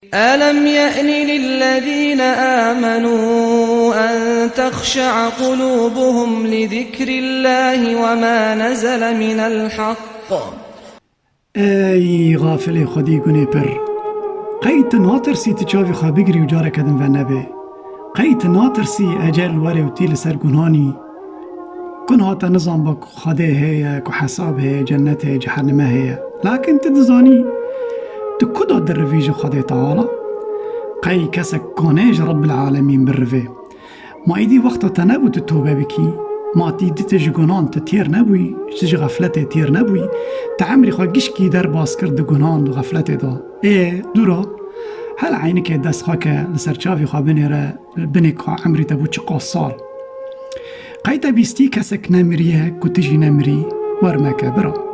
أَلَمْ يَأْنِ لِلَّذِينَ آمَنُوا أَن تَخْشَعَ قُلُوبُهُمْ لِذِكْرِ اللَّهِ وَمَا نَزَلَ مِنَ الْحَقِّ. ای غافل خودی گونه پر قیت ناترسی تچاوی خواه بگری و جاره کدن و نبه قیت ناترسی اجل وره و تیل سر گنانی گناه تا نظام با خاده هیا که حساب هیا جنت هیا جهنمه هیا لكن تدزانی تو کدا در رویج خاده تعالی قی کسک کنیج رب العالمین بر ما ایدی وقتا تا نبو تو توبه بکی ما دیدی تج گنان تا تیر نبوی تج غفلت تیر نبوی تا عمری خواه گشکی در باز کرد گنان و غفلت دا دورا هل عینی که دست خواه که لسرچاوی خواه بنی که عمری تا بود چه سال قیتا بیستی کسک نمریه که تجی نمری ورمکه برا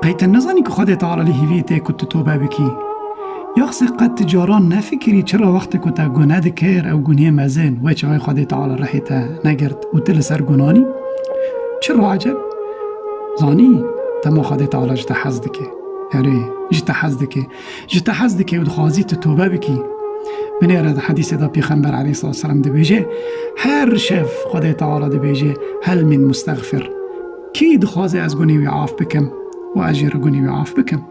قیتا نزانی که خود تعالی هیویته که تو توبه بکی یخصی قد تجاران نفکری چرا وقت که تا گناه دکر او گناه مزن و چه خود تعالی رحی تا نگرد و تل سر گنانی چرا عجب زانی تا ما خود تعالی جتا حزد که جتا حزد که و دخوازی تو توبه بکی بنیره حدیث دا پیغمبر علیه الصلاة والسلام ده بیجه هر شف خود تعالی ده بیجه هل من مستغفر کی دخوازی از گناه و عاف بکم و اجیر گناه و عاف بکم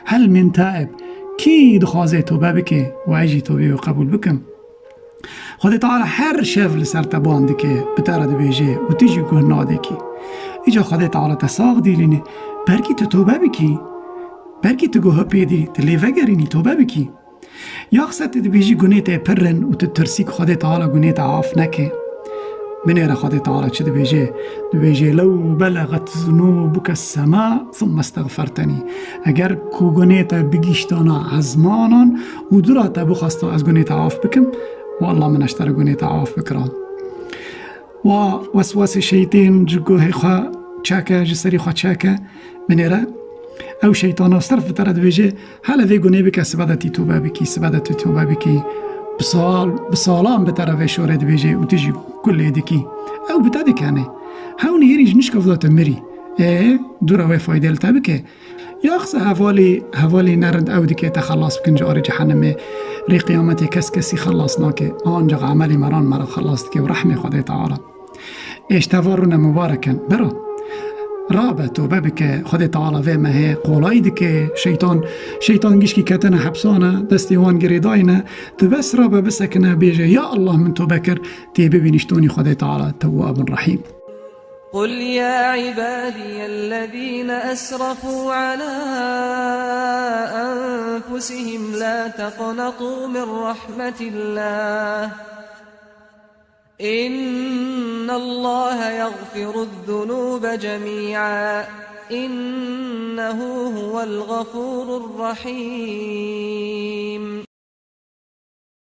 هل من تائب کی دخوازی توبه بکه و اجی توبه و قبول بکم خود تعالی هر شف لسر تبان ده که بتره ده بیجه و تیجی گناه ده کی ایجا خود تعالی تساق دیلینه برکی تو توبه بکی برکی تو گوه پیدی تلیوه گرینی توبه بکی یا اقصد دی بیجی گناه تا پرن و تترسی که خود تعالی گناه تا عاف نکه بنیر خود تعالی چه دی بیجی لو بلغت ذنوبک السماء ثم استغفرتنی اگر کو گناه تا بگیشتانا عزمانان و درا تا بخستا از گناه تا عاف بکم والله من اشتر گناه تا عاف بکران و وسواس شیطان جگوه خواه چاکه جسری خواه چاکه بنیره او شیطان صرف ترد بیجه حالا وی گناه بکه سبادتی توبه بکی بسالام بطرف شورد بیجه و تیجی کل دکی او بتا دکانه هاونی یریج نشکف داتا مری دورا وی فایده لتا بکه یا اخصا حوالی نرد او دکه تخلاص بکن جاری جحنمه ری قیامتی کسی خلاص ناکه آنجا عملی مرا خلاص دکه و رحمه خدا تعالی اشتوارون مبارکن برا رابع توبه بکه خود تعالی و مه قولای دکه شیطان گیش کی کتنه حبسانه دستیوان گریداینه تو بس رابع بسکنه بیجه یا الله من توبه کر تی ببینشتونی خود تعالی تواب رحیم قل يا عبادي الذين أسرفوا على أنفسهم لا تقنطوا من رحمة الله إن الله يغفر الذنوب جميعا إنه هو الغفور الرحيم